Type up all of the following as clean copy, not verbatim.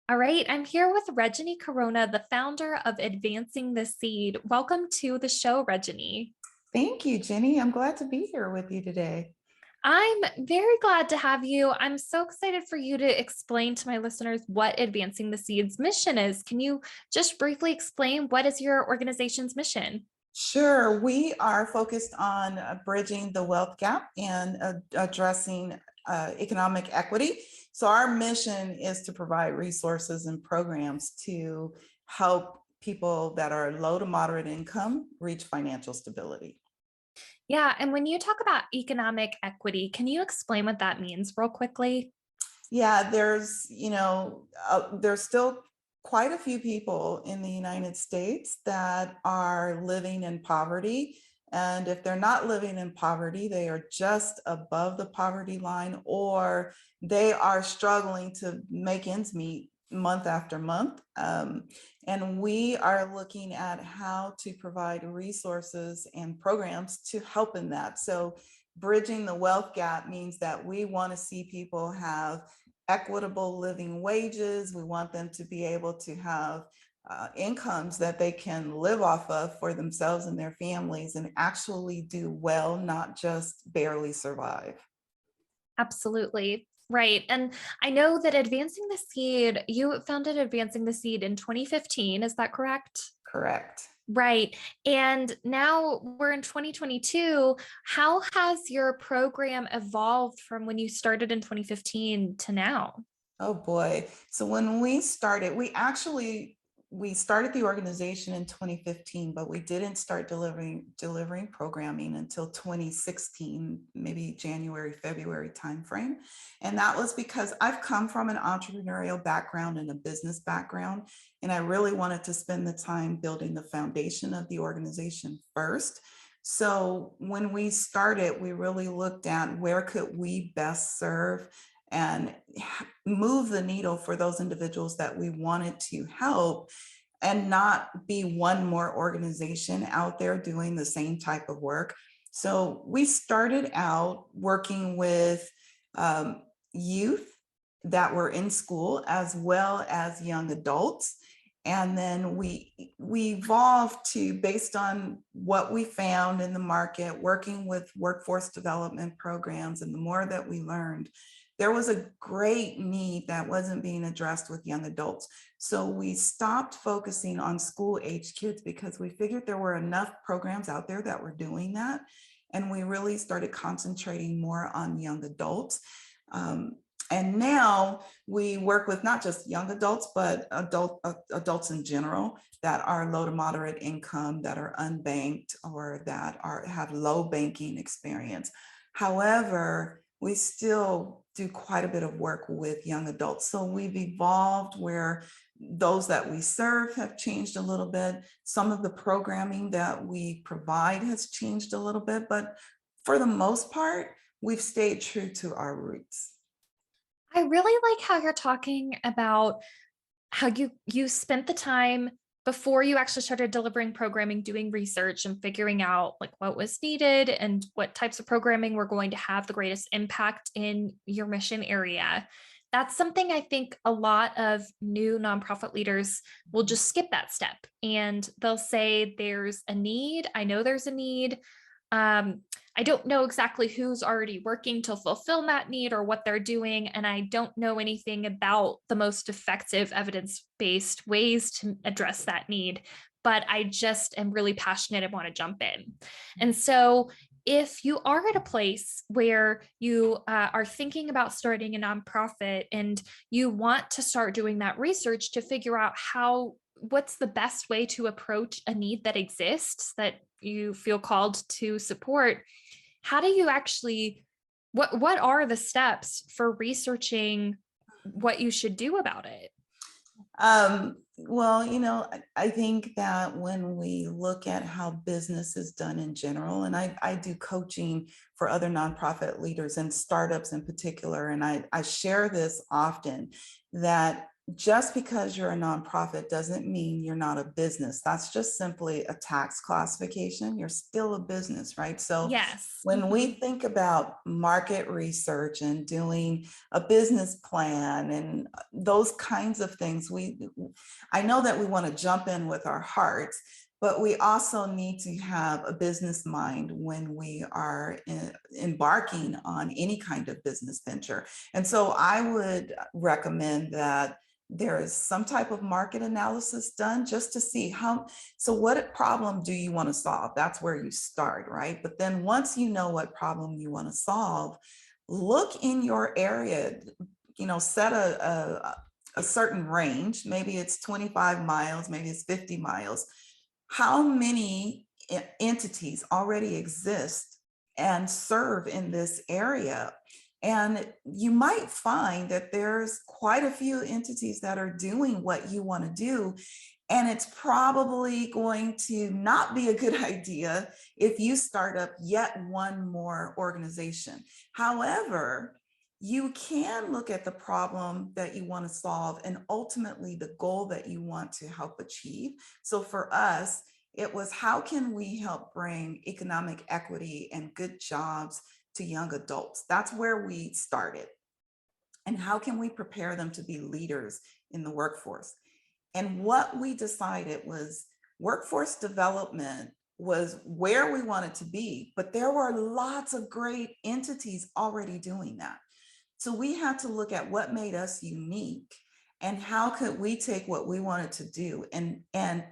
All right, I'm here with Regeanie Corona, the founder of Advancing the Seed. Welcome to the show, Regeanie. Thank you, Jenny. I'm glad to be here with you today. I'm very glad to have you. I'm so excited for you to explain to my listeners what Advancing the Seed's mission is. Can you just briefly explain what is your organization's mission? Sure, we are focused on bridging the wealth gap and addressing economic equity. So, our mission is to provide resources and programs to help people that are low to moderate income reach financial stability. Yeah, and when you talk about economic equity, can you explain what that means real quickly? Yeah, there's still quite a few people in the United States that are living in poverty. And if they're not living in poverty, they are just above the poverty line, or they are struggling to make ends meet month after month. And we are looking at how to provide resources and programs to help in that. So, bridging the wealth gap means that we want to see people have equitable living wages. We want them to be able to have incomes that they can live off of for themselves and their families and actually do well, not just barely survive. Absolutely. Right. And I know that Advancing the Seed, you founded Advancing the Seed in 2015. Is that correct? Correct. Right. And now we're in 2022. How has your program evolved from when you started in 2015 to now? Oh boy. So when we started the organization in 2015, but we didn't start delivering programming until 2016, maybe January, February timeframe. And that was because I've come from an entrepreneurial background and a business background, and I really wanted to spend the time building the foundation of the organization first. So when we started, we really looked at where could we best serve and move the needle for those individuals that we wanted to help, and not be one more organization out there doing the same type of work. So we started out working with youth that were in school as well as young adults. And then we evolved to, based on what we found in the market, working with workforce development programs, and the more that we learned, there was a great need that wasn't being addressed with young adults. So we stopped focusing on school age kids because we figured there were enough programs out there that were doing that. And we really started concentrating more on young adults. And now we work with not just young adults, but adults in general that are low to moderate income, that are unbanked, or that have low banking experience. However, we still do quite a bit of work with young adults. So we've evolved where those that we serve have changed a little bit. Some of the programming that we provide has changed a little bit, but for the most part, we've stayed true to our roots. I really like how you're talking about how you spent the time before you actually started delivering programming, doing research and figuring out like what was needed and what types of programming were going to have the greatest impact in your mission area. That's something I think a lot of new nonprofit leaders will just skip that step and they'll say, there's a need. I know there's a need. Um, I don't know exactly who's already working to fulfill that need or what they're doing. And I don't know anything about the most effective evidence-based ways to address that need, but I just am really passionate and want to jump in. And so if you are at a place where you are thinking about starting a nonprofit and you want to start doing that research to figure out what's the best way to approach a need that exists that you feel called to support, how do you actually, what are the steps for researching what you should do about it? Well, I think that when we look at how business is done in general, and I do coaching for other nonprofit leaders and startups in particular, and I share this often, that just because you're a nonprofit doesn't mean you're not a business. That's just simply a tax classification. You're still a business, right? So Yes. when we Mhm. think about market research and doing a business plan and those kinds of things, I know that we want to jump in with our hearts, but we also need to have a business mind when we are embarking on any kind of business venture. And so I would recommend that there is some type of market analysis done just to see so what problem do you want to solve? That's where you start, right? But then once you know what problem you want to solve, look in your area, set a certain range. Maybe it's 25 miles, maybe it's 50 miles. How many entities already exist and serve in this area? And you might find that there's quite a few entities that are doing what you want to do. And it's probably going to not be a good idea if you start up yet one more organization. However, you can look at the problem that you want to solve and ultimately the goal that you want to help achieve. So for us, it was how can we help bring economic equity and good jobs to young adults? That's where we started. And how can we prepare them to be leaders in the workforce? And what we decided was workforce development was where we wanted to be, but there were lots of great entities already doing that. So we had to look at what made us unique and how could we take what we wanted to do and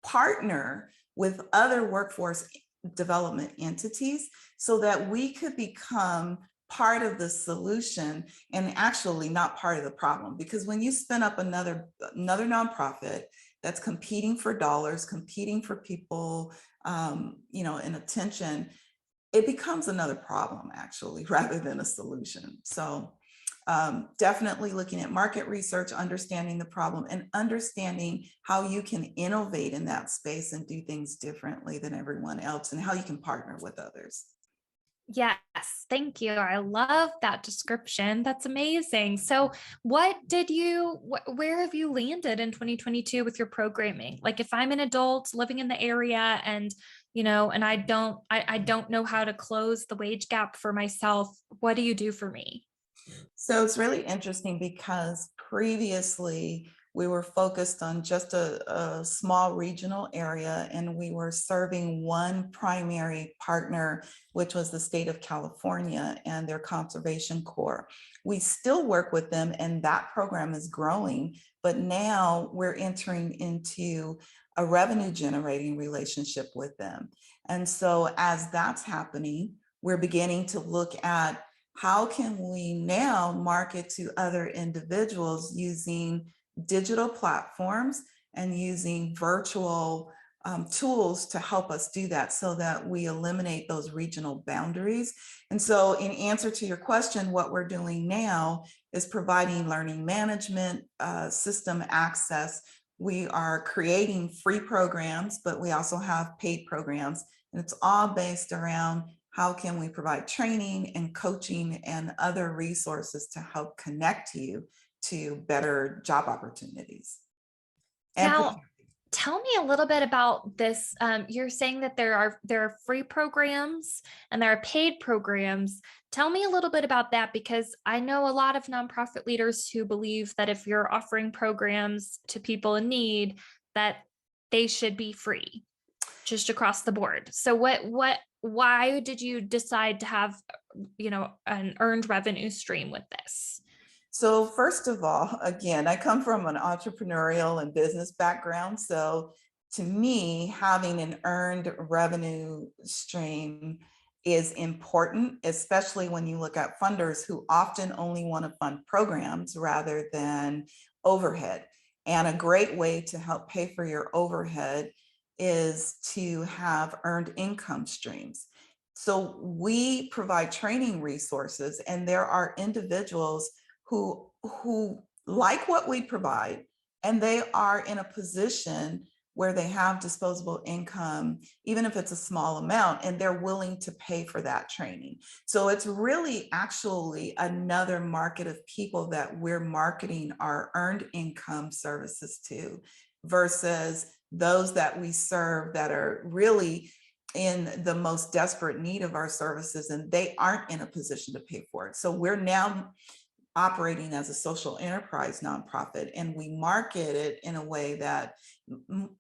partner with other workforce development entities so that we could become part of the solution and actually not part of the problem. Because when you spin up another nonprofit that's competing for dollars, competing for people, and attention, it becomes another problem actually rather than a solution. So definitely looking at market research, understanding the problem and understanding how you can innovate in that space and do things differently than everyone else and how you can partner with others. Yes, thank you. I love that description. That's amazing. So, what did you, where have you landed in 2022 with your programming? Like, if I'm an adult living in the area and, and I don't know how to close the wage gap for myself, what do you do for me? So it's really interesting because previously we were focused on just a small regional area and we were serving one primary partner, which was the state of California and their Conservation Corps. We still work with them and that program is growing, but now we're entering into a revenue generating relationship with them. And so as that's happening, we're beginning to look at how can we now market to other individuals using digital platforms and using virtual tools to help us do that so that we eliminate those regional boundaries. And so in answer to your question, what we're doing now is providing learning management system access. We are creating free programs, but we also have paid programs. And it's all based around how can we provide training and coaching and other resources to help connect you to better job opportunities and Now, tell me a little bit about this. You're saying that there are free programs and there are paid programs. Tell me a little bit about that because I know a lot of nonprofit leaders who believe that if you're offering programs to people in need, that they should be free, just across the board. So why did you decide to have, an earned revenue stream with this? So first of all, again, I come from an entrepreneurial and business background. So to me, having an earned revenue stream is important, especially when you look at funders who often only want to fund programs rather than overhead. And a great way to help pay for your overhead is to have earned income streams. So we provide training resources, and there are individuals who like what we provide and they are in a position where they have disposable income, even if it's a small amount, and they're willing to pay for that training. So it's really actually another market of people that we're marketing our earned income services to, versus those that we serve that are really in the most desperate need of our services, and they aren't in a position to pay for it. So we're now operating as a social enterprise nonprofit, and we market it in a way that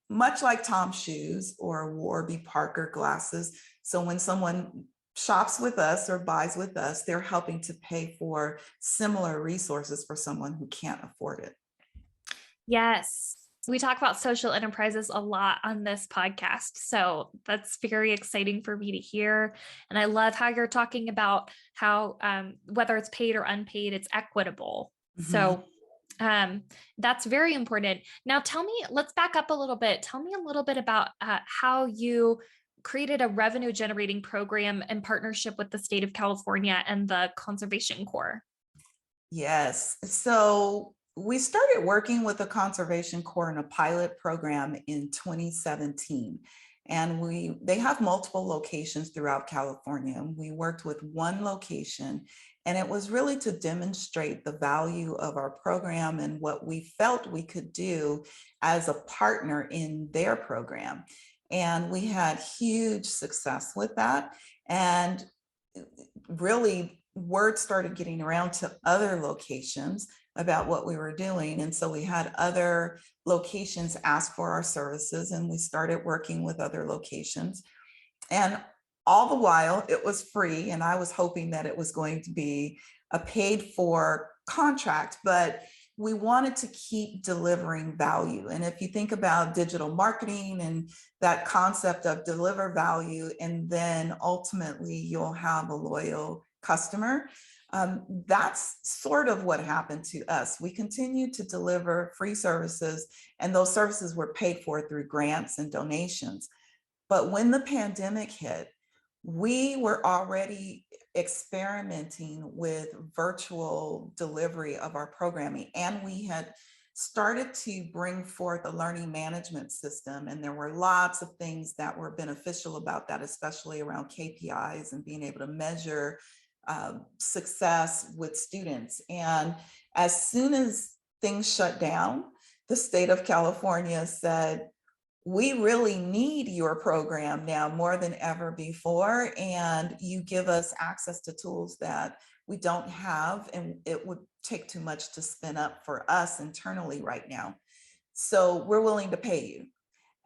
much like Tom's shoes or Warby Parker glasses. So when someone shops with us or buys with us, they're helping to pay for similar resources for someone who can't afford it. Yes. We talk about social enterprises a lot on this podcast. So that's very exciting for me to hear. And I love how you're talking about how, whether it's paid or unpaid, it's equitable. Mhm. So that's very important. Now, tell me, let's back up a little bit. Tell me a little bit about how you created a revenue generating program in partnership with the state of California and the Conservation Corps. Yes. So we started working with the Conservation Corps in a pilot program in 2017. And they have multiple locations throughout California. We worked with one location, and it was really to demonstrate the value of our program and what we felt we could do as a partner in their program. And we had huge success with that. And really, word started getting around to other locations about what we were doing. And so we had other locations ask for our services, and we started working with other locations. And all the while, it was free. And I was hoping that it was going to be a paid for contract, but we wanted to keep delivering value. And if you think about digital marketing and that concept of deliver value, and then ultimately you'll have a loyal customer, that's sort of what happened to us. We continued to deliver free services, and those services were paid for through grants and donations. But when the pandemic hit, we were already experimenting with virtual delivery of our programming, and we had started to bring forth a learning management system. And there were lots of things that were beneficial about that, especially around KPIs and being able to measure success with students. And as soon as things shut down, the state of California said, we really need your program now more than ever before, and you give us access to tools that we don't have, and it would take too much to spin up for us internally right now. So we're willing to pay you.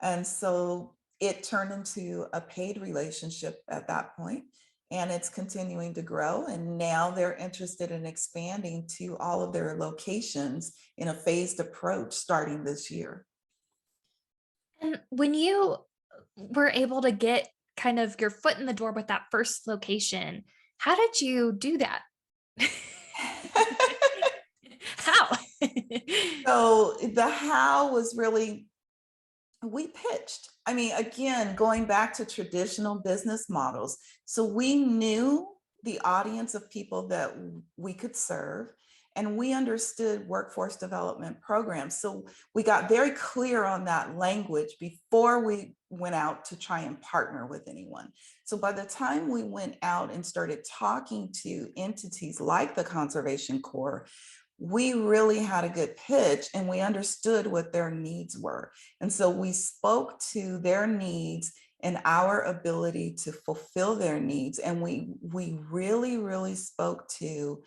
And so it turned into a paid relationship at that point, and it's continuing to grow. And now they're interested in expanding to all of their locations in a phased approach starting this year. And when you were able to get kind of your foot in the door with that first location, how did you do that? How? So the how was really, we pitched. I mean, again, going back to traditional business models. So we knew the audience of people that we could serve, and we understood workforce development programs. So we got very clear on that language before we went out to try and partner with anyone. So by the time we went out and started talking to entities like the Conservation Corps, we really had a good pitch, and we understood what their needs were. And so we spoke to their needs and our ability to fulfill their needs. And we really spoke to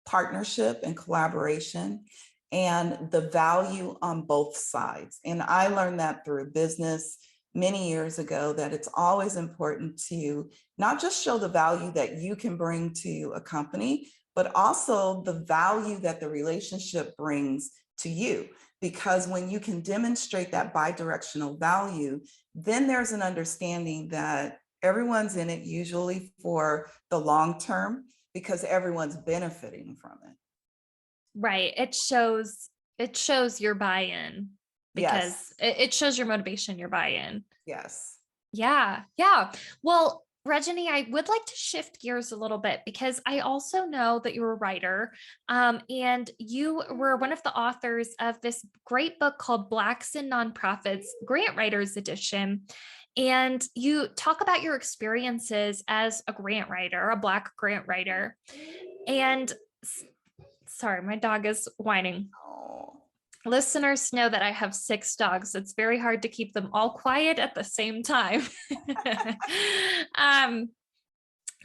partnership and collaboration and the value on both sides. And I learned that through business many years ago, that it's always important to not just show the value that you can bring to a company, but also the value that the relationship brings to you. Because when you can demonstrate that bidirectional value, then there's an understanding that everyone's in it usually for the long term, because everyone's benefiting from it. Right. It shows your buy-in, because Yes, it shows your motivation, your buy-in. yes. Yeah. Yeah. Well, Regianie, I would like to shift gears a little bit because I also know that you're a writer, and you were one of the authors of this great book called Blacks in Nonprofits, Grant Writers Edition. And you talk about your experiences as a grant writer, a Black grant writer. And sorry, my dog is whining. Oh. Listeners know that I have 6 dogs. It's very hard to keep them all quiet at the same time. um,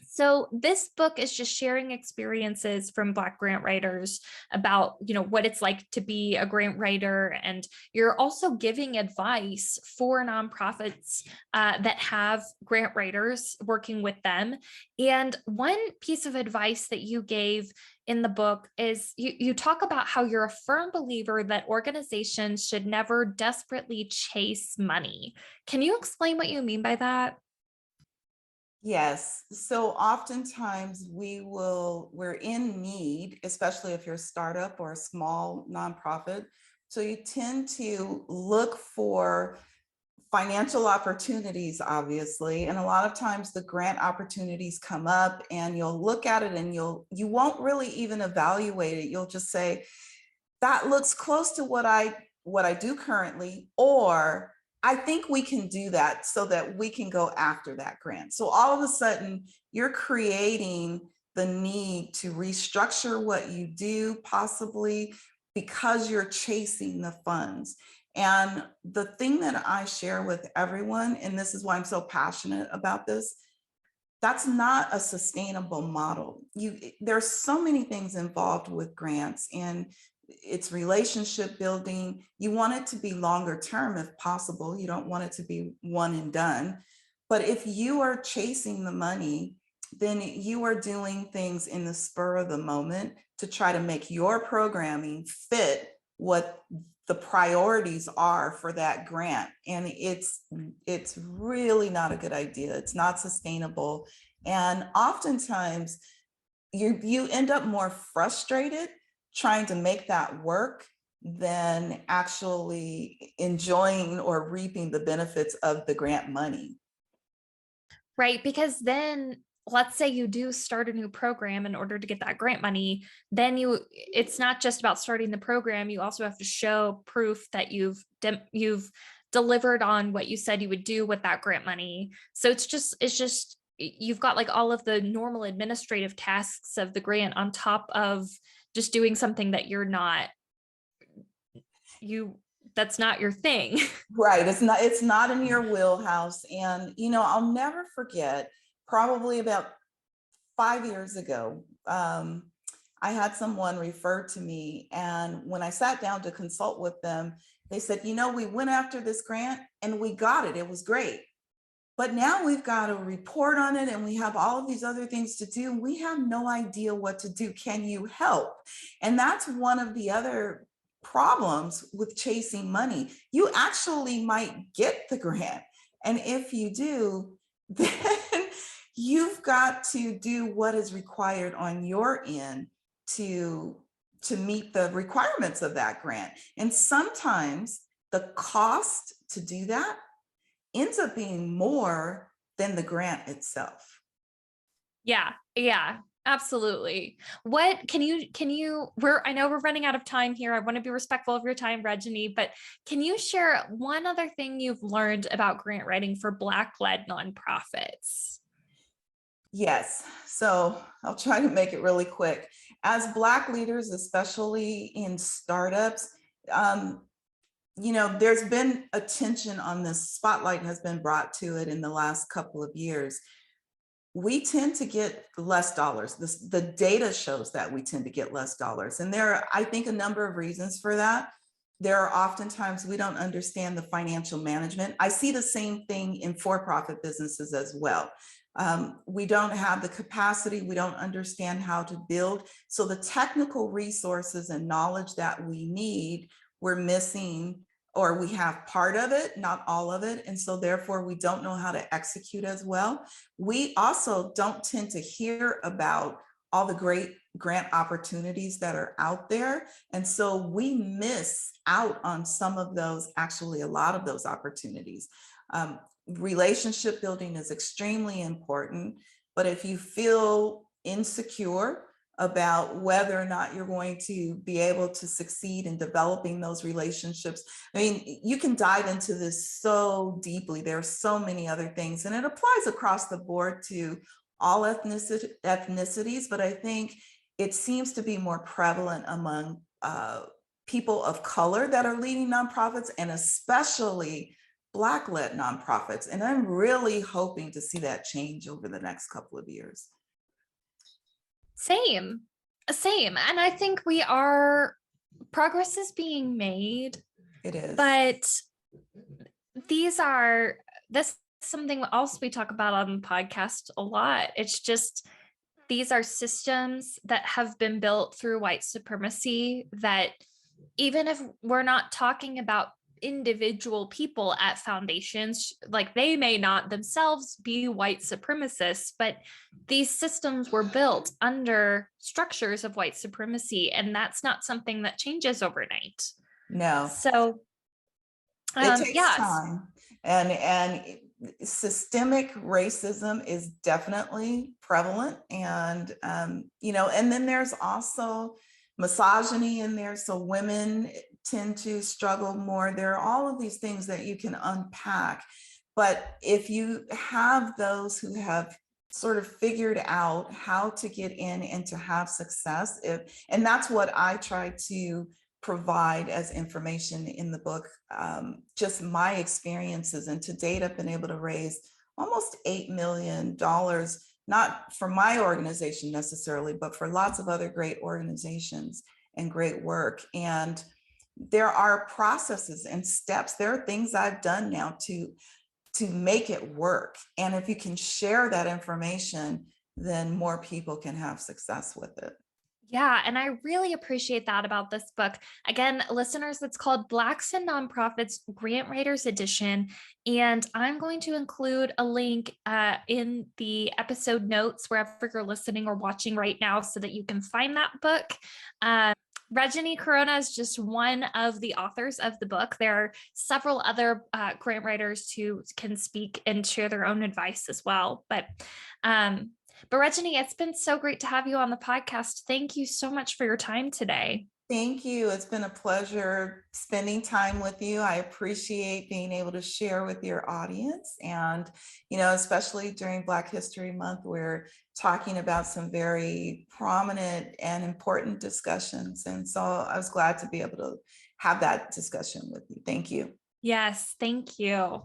so this book is just sharing experiences from Black grant writers about, what it's like to be a grant writer. And you're also giving advice for nonprofits that have grant writers working with them. And one piece of advice that you gave in the book is you talk about how you're a firm believer that organizations should never desperately chase money. Can you explain what you mean by that? Yes. So oftentimes we're in need, especially if you're a startup or a small nonprofit. So you tend to look for financial opportunities, obviously. And a lot of times the grant opportunities come up and you'll look at it and you won't really even evaluate it. You'll just say, that looks close to what I do currently, or I think we can do that so that we can go after that grant. So all of a sudden, you're creating the need to restructure what you do, possibly because you're chasing the funds. And the thing that I share with everyone, and this is why I'm so passionate about this, that's not a sustainable model. There's so many things involved with grants, and it's relationship building. You want it to be longer term if possible. You don't want it to be one and done. But if you are chasing the money, then you are doing things in the spur of the moment to try to make your programming fit what the priorities are for that grant. And it's really not a good idea. It's not sustainable. And oftentimes you end up more frustrated trying to make that work than actually enjoying or reaping the benefits of the grant money. Right, because then let's say you do start a new program in order to get that grant money, then it's not just about starting the program, you also have to show proof that you've delivered on what you said you would do with that grant money. So it's just you've got like all of the normal administrative tasks of the grant on top of just doing something that you that's not your thing. Right. It's not in your wheelhouse. And I'll never forget, probably about 5 years ago, I had someone refer to me, and when I sat down to consult with them, they said, we went after this grant and we got it. It was great. But now we've got to report on it and we have all of these other things to do. We have no idea what to do. Can you help? And that's one of the other problems with chasing money. You actually might get the grant. And if you do, then you've got to do what is required on your end to meet the requirements of that grant. And sometimes the cost to do that ends up being more than the grant itself. Yeah, absolutely. What can you I know we're running out of time here. I want to be respectful of your time, Regianie, but can you share one other thing you've learned about grant writing for Black-led nonprofits? Yes, so I'll try to make it really quick. As Black leaders, especially in startups, there's been attention on this, spotlight has been brought to it in the last couple of years. We tend to get less dollars. The data shows that we tend to get less dollars. And there are, I think, a number of reasons for that. There are oftentimes we don't understand the financial management. I see the same thing in for-profit businesses as well. We don't have the capacity, we don't understand how to build. So the technical resources and knowledge that we need, we're missing, or we have part of it, not all of it. And so therefore we don't know how to execute as well. We also don't tend to hear about all the great grant opportunities that are out there. And so we miss out on some of those, actually a lot of those opportunities. relationship building is extremely important, but if you feel insecure about whether or not you're going to be able to succeed in developing those relationships, I mean, you can dive into this so deeply. There are so many other things, and it applies across the board to all ethnicities, but I think it seems to be more prevalent among people of color that are leading nonprofits, and especially Black-led nonprofits. And I'm really hoping to see that change over the next couple of years. Same. And I think progress is being made. It is. But this is something else we talk about on the podcast a lot. It's just, these are systems that have been built through white supremacy, that even if we're not talking about individual people at foundations, like they may not themselves be white supremacists, but these systems were built under structures of white supremacy, and that's not something that changes overnight. No. So it takes time, and systemic racism is definitely prevalent, and and then there's also misogyny in there, so women tend to struggle more. There are all of these things that you can unpack, but if you have those who have sort of figured out how to get in and to have success, and that's what I try to provide as information in the book, just my experiences. And to date, I've been able to raise almost $8 million, not for my organization necessarily, but for lots of other great organizations and great work. And there are processes and steps. There are things I've done now to make it work. And if you can share that information, then more people can have success with it. Yeah, and I really appreciate that about this book. Again, listeners, it's called Blacks in Nonprofits Grant Writers Edition. And I'm going to include a link in the episode notes wherever you're listening or watching right now, so that you can find that book. Regeanie Corona is just one of the authors of the book. There are several other grant writers who can speak and share their own advice as well. But Regeanie, it's been so great to have you on the podcast. Thank you so much for your time today. Thank you. It's been a pleasure spending time with you. I appreciate being able to share with your audience. And, especially during Black History Month, we're talking about some very prominent and important discussions. And so I was glad to be able to have that discussion with you. Thank you. Yes, thank you.